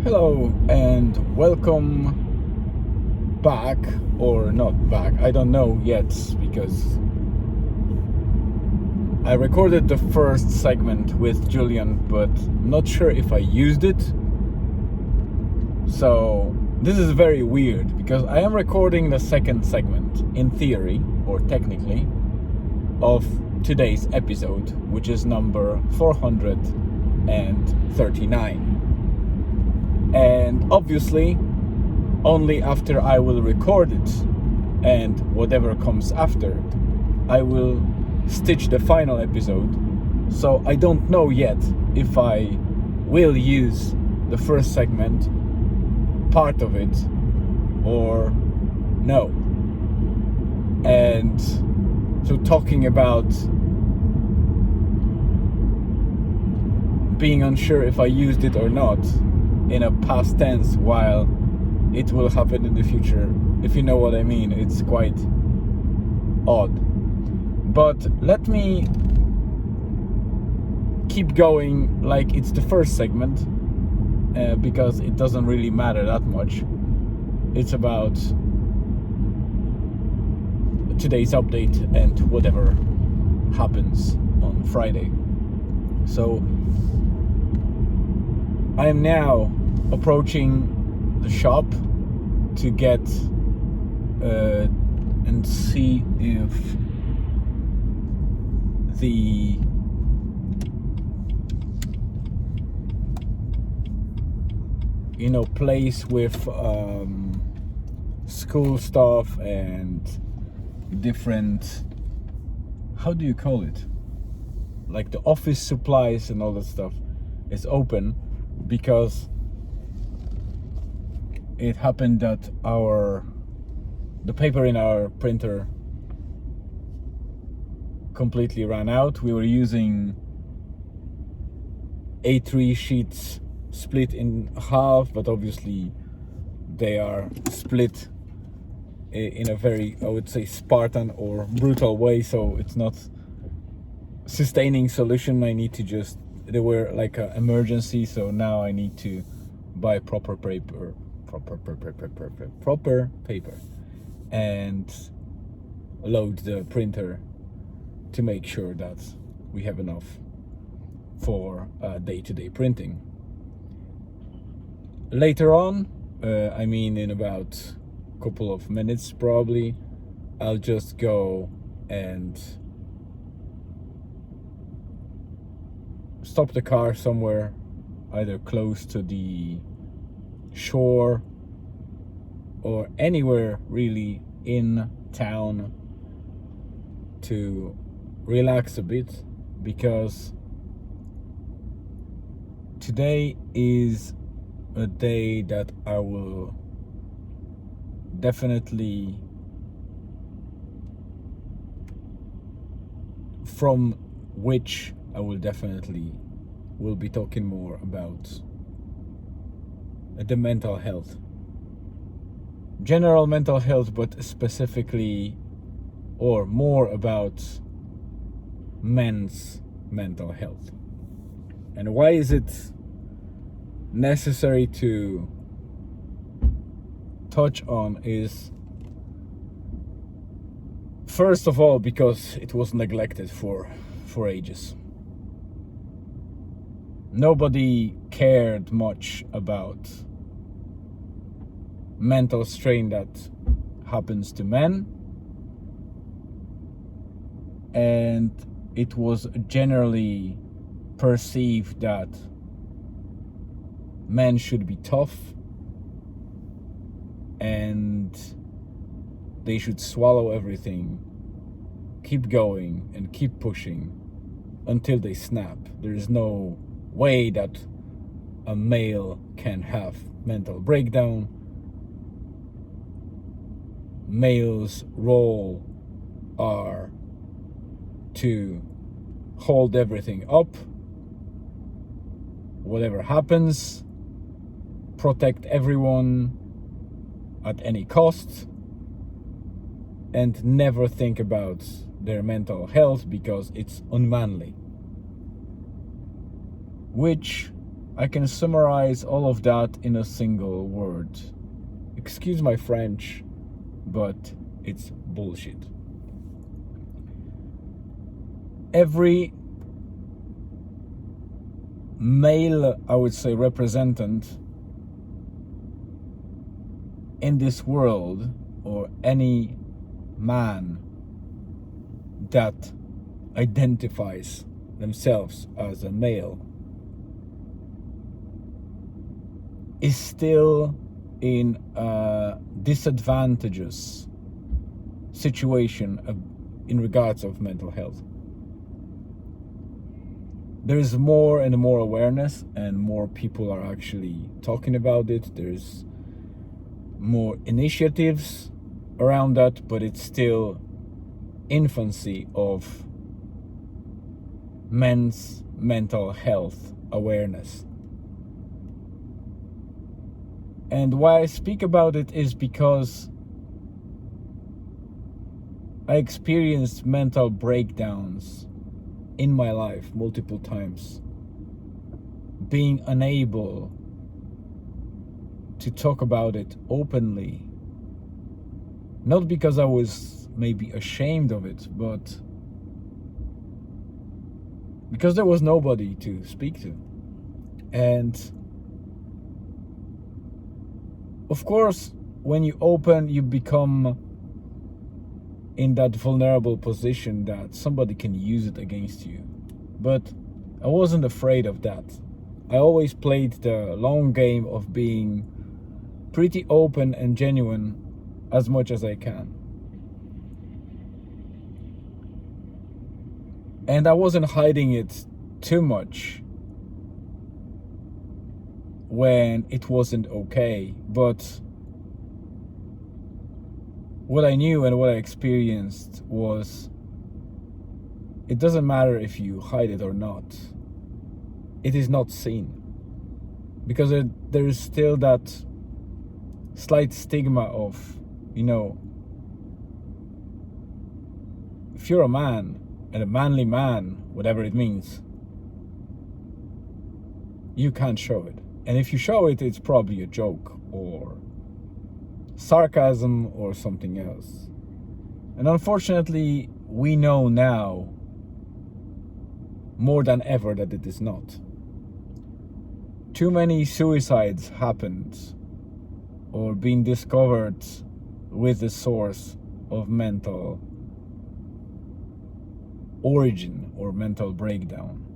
Hello and welcome back, or not back, I don't know yet, because I recorded the first segment with Julian, but not sure if I used it. So this is very weird because I am recording the second segment, in theory, or technically, of today's episode, which is number 439. And obviously, only after I will record it and whatever comes after, I will stitch the final episode. So I don't know yet if I will use the first segment, part of it, or no. And so talking about being unsure if I used it or not in a past tense while it will happen in the future, if you know what I mean. It's quite odd. But let me keep going like it's the first segment, because it doesn't really matter that much. It's about today's update and whatever happens on Friday. So I am now approaching the shop to get and see if the place with school stuff and different, how do you call it, like the office supplies and all that stuff is open, because it happened that the paper in our printer completely ran out. We were using A3 sheets split in half, but obviously they are split in a very, I would say, Spartan or brutal way, so it's not sustaining solution. I need to just, they were like an emergency, so now I need to buy proper paper and load the printer to make sure that we have enough for day-to-day printing. Later on, in about a couple of minutes probably, I'll just go and stop the car somewhere, either close to the shore or anywhere really in town, to relax a bit, because today is a day that I will definitely, from which I will be talking more about the mental health, general mental health, but specifically or more about men's mental health. And why is it necessary to touch on is, first of all, because it was neglected for ages. Nobody cared much about mental strain that happens to men, and it was generally perceived that men should be tough and they should swallow everything, keep going and keep pushing until they snap. There is no way that a male can have mental breakdown. Males' role are to hold everything up, whatever happens, protect everyone at any cost, and never think about their mental health because it's unmanly. Which I can summarize all of that in a single word. Excuse my French, but it's bullshit. Every male, I would say, representant in this world, or any man that identifies themselves as a male, is still in a disadvantageous situation in regards of mental health. There is more and more awareness, and more people are actually talking about it. There's more initiatives around that, but it's still infancy of men's mental health awareness. And why I speak about it is because I experienced mental breakdowns in my life multiple times, being unable to talk about it openly, not because I was maybe ashamed of it, but because there was nobody to speak to. And of course, when you open, you become in that vulnerable position that somebody can use it against you. But I wasn't afraid of that. I always played the long game of being pretty open and genuine as much as I can. And I wasn't hiding it too much when it wasn't okay. But what I knew and what I experienced was, it doesn't matter if you hide it or not. It is not seen. Because there is still that slight stigma of, if you're a man, and a manly man, whatever it means, you can't show it. And if you show it, it's probably a joke or sarcasm or something else. And unfortunately, we know now more than ever that it is not. Too many suicides happened or being discovered with the source of mental origin or mental breakdown.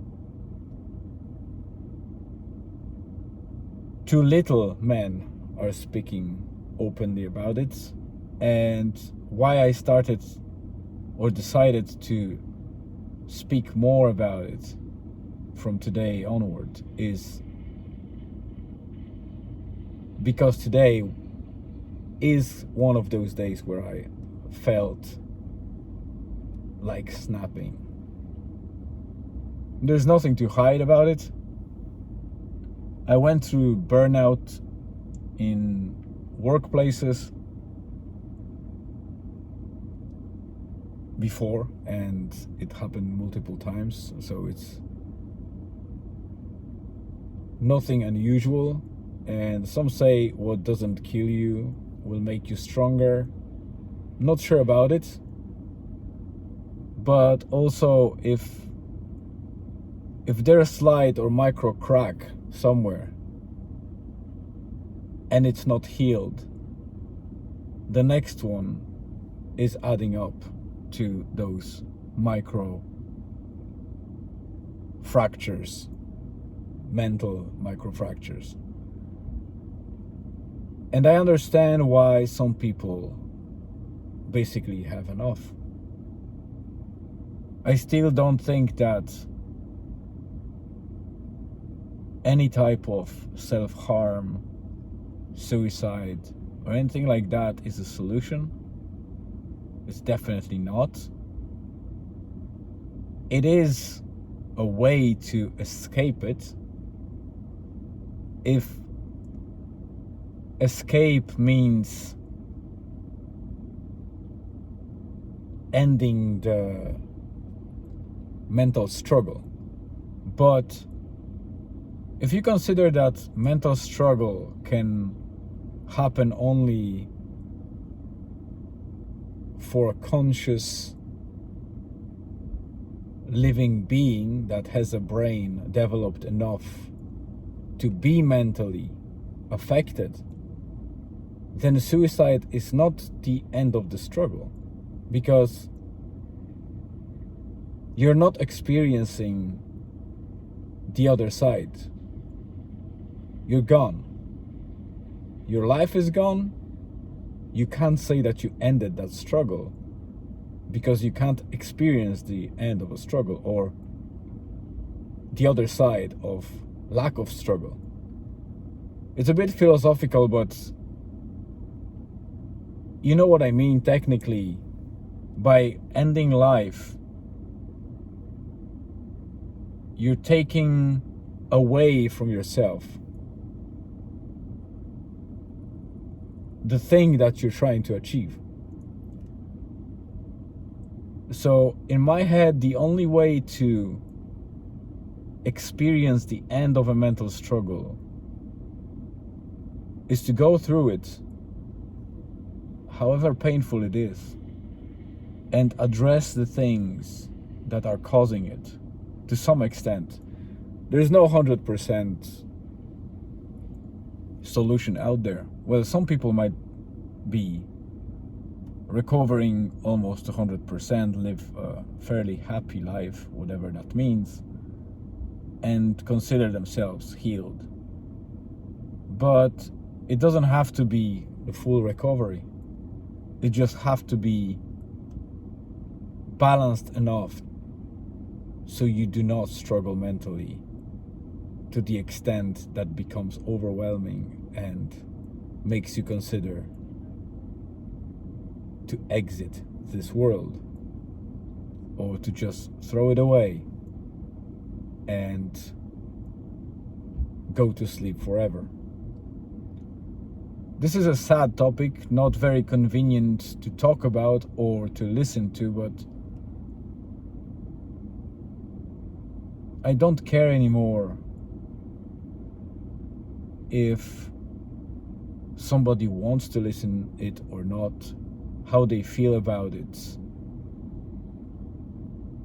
Too little men are speaking openly about it. And why I started or decided to speak more about it from today onward is because today is one of those days where I felt like snapping. There's nothing to hide about it. I went through burnout in workplaces before, and it happened multiple times, so it's nothing unusual. And some say what doesn't kill you will make you stronger. Not sure about it. But also, if there's a slight or micro crack somewhere and it's not healed, the next one is adding up to those micro fractures, mental micro fractures. And I understand why some people basically have enough. I still don't think that any type of self-harm, suicide, or anything like that is a solution. It's definitely not. It is a way to escape it, if escape means ending the mental struggle. But If you consider that mental struggle can happen only for a conscious living being that has a brain developed enough to be mentally affected, then suicide is not the end of the struggle, because you're not experiencing the other side. You're gone. Your life is gone. You can't say that you ended that struggle, because you can't experience the end of a struggle or the other side of lack of struggle. It's a bit philosophical, but you know what I mean. Technically, by ending life, you're taking away from yourself the thing that you're trying to achieve. So in my head, the only way to experience the end of a mental struggle is to go through it, however painful it is, and address the things that are causing it to some extent. There's no 100% solution out there. Well, some people might be recovering almost 100%, live a fairly happy life, whatever that means, and consider themselves healed. But it doesn't have to be the full recovery. It just has to be balanced enough so you do not struggle mentally to the extent that becomes overwhelming and makes you consider to exit this world, or to just throw it away and go to sleep forever. This is a sad topic, not very convenient to talk about or to listen to, but I don't care anymore if somebody wants to listen it or not, how they feel about it,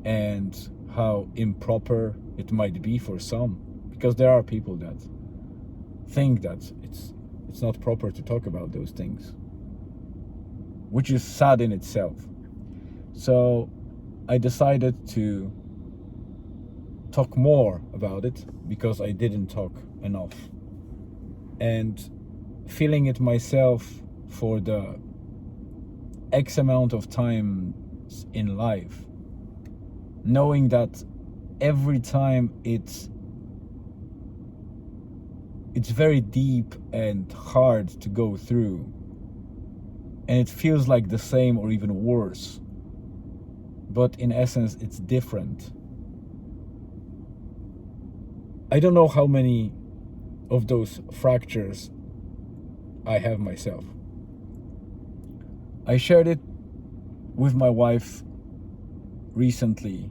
and how improper it might be for some, because there are people that think that it's not proper to talk about those things, which is sad in itself. So I decided to talk more about it, because I didn't talk enough, and feeling it myself for the X amount of time in life, knowing that every time it's very deep and hard to go through, and it feels like the same or even worse, but in essence it's different. I don't know how many of those fractures I have myself. I shared it with my wife recently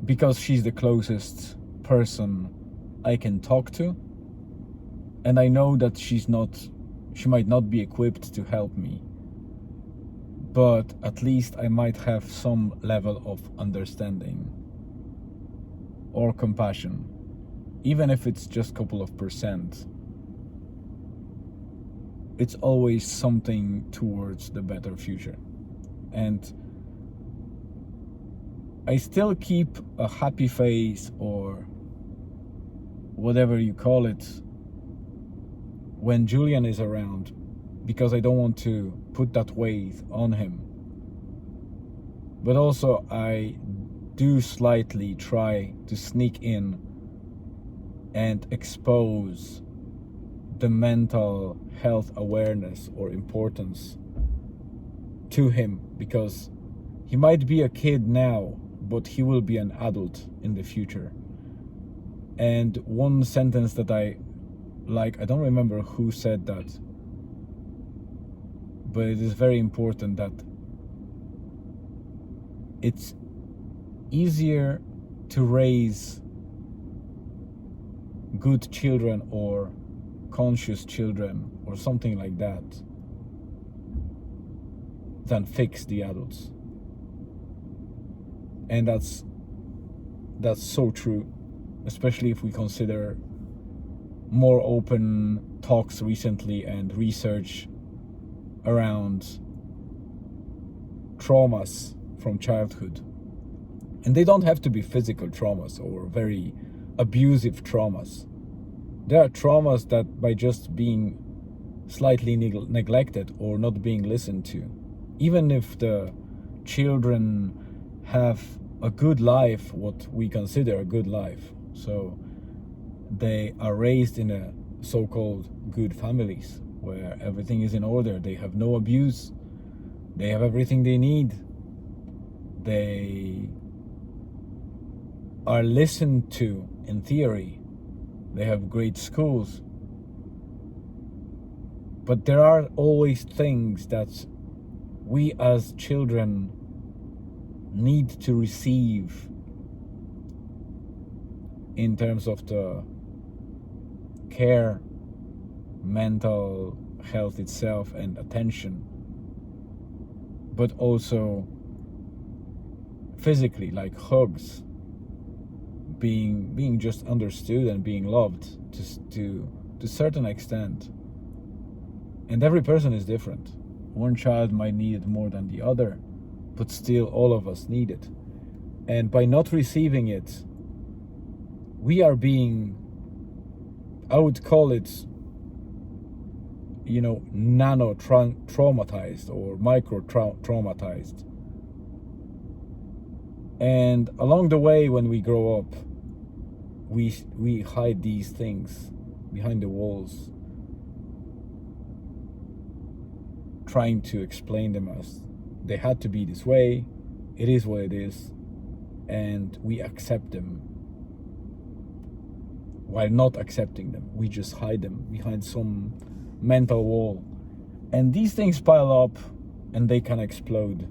because she's the closest person I can talk to, and I know that she might not be equipped to help me, but at least I might have some level of understanding or compassion, even if it's just a couple of percent. It's always something towards the better future. And I still keep a happy face, or whatever you call it, when Julian is around, because I don't want to put that weight on him. But also I do slightly try to sneak in and expose the mental health awareness or importance to him, because he might be a kid now, but he will be an adult in the future. And one sentence that I like, I don't remember who said that, but it is very important, that it's easier to raise good children or conscious children or something like that than fix the adults. And that's so true, especially if we consider more open talks recently and research around traumas from childhood. And they don't have to be physical traumas or very abusive traumas. There are traumas that by just being slightly neglected or not being listened to, even if the children have a good life, what we consider a good life, so they are raised in a so-called good families where everything is in order, they have no abuse, they have everything they need, they are listened to in theory, they have great schools. But there are always things that we as children need to receive in terms of the care, mental health itself and attention, but also physically, like hugs, being just understood and being loved to a certain extent. And every person is different. One child might need it more than the other, but still all of us need it. And by not receiving it, we are being, I would call it, nano traumatized or micro traumatized. And along the way, when we grow up, we hide these things behind the walls, trying to explain them as they had to be this way, it is what it is, and we accept them. While not accepting them, we just hide them behind some mental wall. And these things pile up and they can explode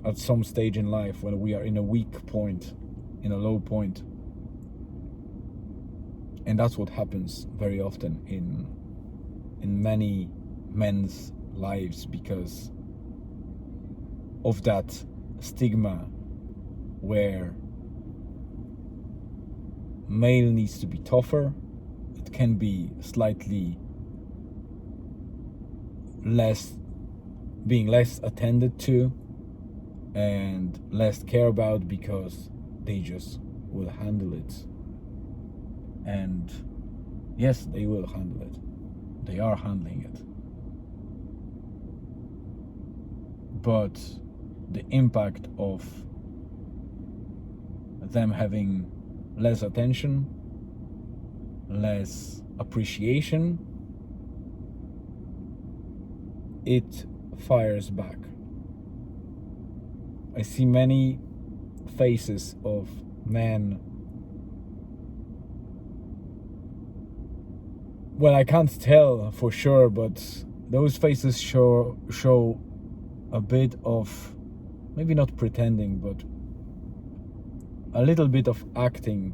at some stage in life when we are in a weak point, in a low point. And that's what happens very often in many men's lives because of that stigma where male needs to be tougher. It can be slightly being less attended to and less cared about because they just will handle it. And yes, they will handle it. They are handling it. But the impact of them having less attention, less appreciation, it fires back. I see many faces of men. Well, I can't tell for sure, but those faces show a bit of, maybe not pretending, but a little bit of acting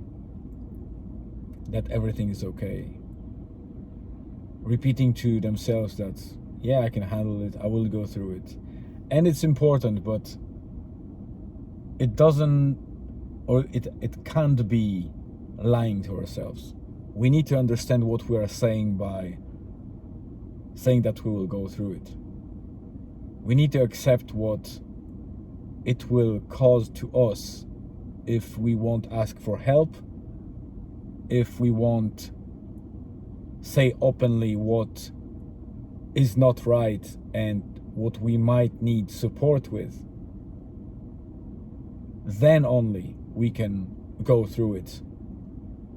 that everything is okay. Repeating to themselves that, yeah, I can handle it, I will go through it. And it's important, but it doesn't, or it can't be lying to ourselves. We need to understand what we are saying by saying that we will go through it. We need to accept what it will cause to us if we won't ask for help, if we won't say openly what is not right and what we might need support with. Then only we can go through it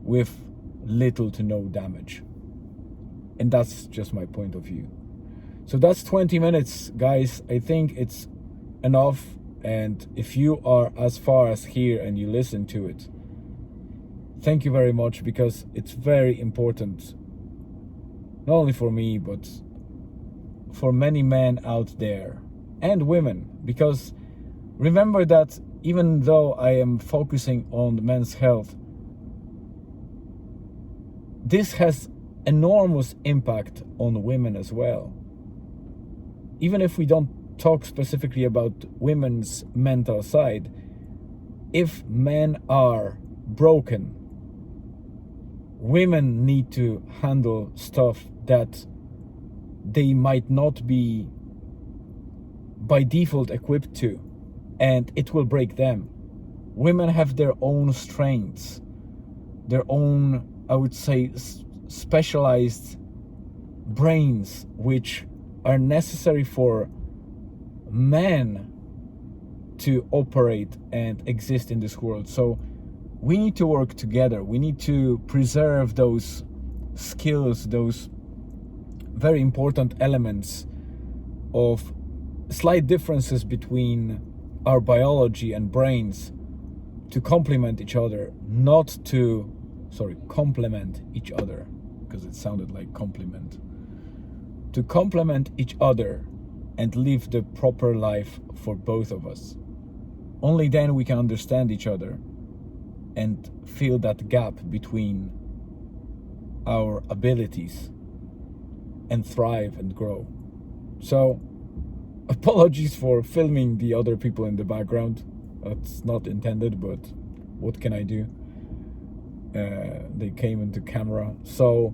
with little to no damage. And that's just my point of view. So that's 20 minutes, guys. I think it's enough. And if you are as far as here and you listen to it, thank you very much, because it's very important, not only for me, but for many men out there and women. Because remember that even though I am focusing on men's health, this has enormous impact on women as well. Even if we don't talk specifically about women's mental side, if men are broken, women need to handle stuff that they might not be by default equipped to, and it will break them. Women have their own strengths, their own, I would say, specialized brains, which are necessary for men to operate and exist in this world. So we need to work together. We need to preserve those skills, those very important elements of slight differences between our biology and brains to complement each other, complement each other, because it sounded like compliment. To complement each other and live the proper life for both of us. Only then we can understand each other and fill that gap between our abilities and thrive and grow. So, apologies for filming the other people in the background. That's not intended, but what can I do? They came into camera. So,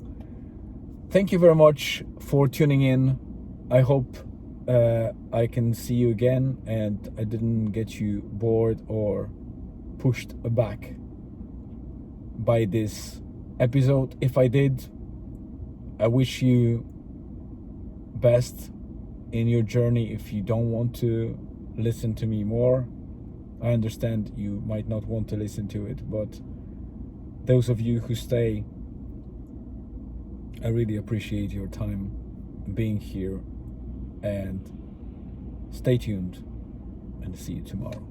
thank you very much for tuning in. I hope I can see you again and I didn't get you bored or pushed back by this episode. If I did, I wish you best in your journey. If you don't want to listen to me more, I understand you might not want to listen to it, but those of you who stay, I really appreciate your time being here, and stay tuned and see you tomorrow.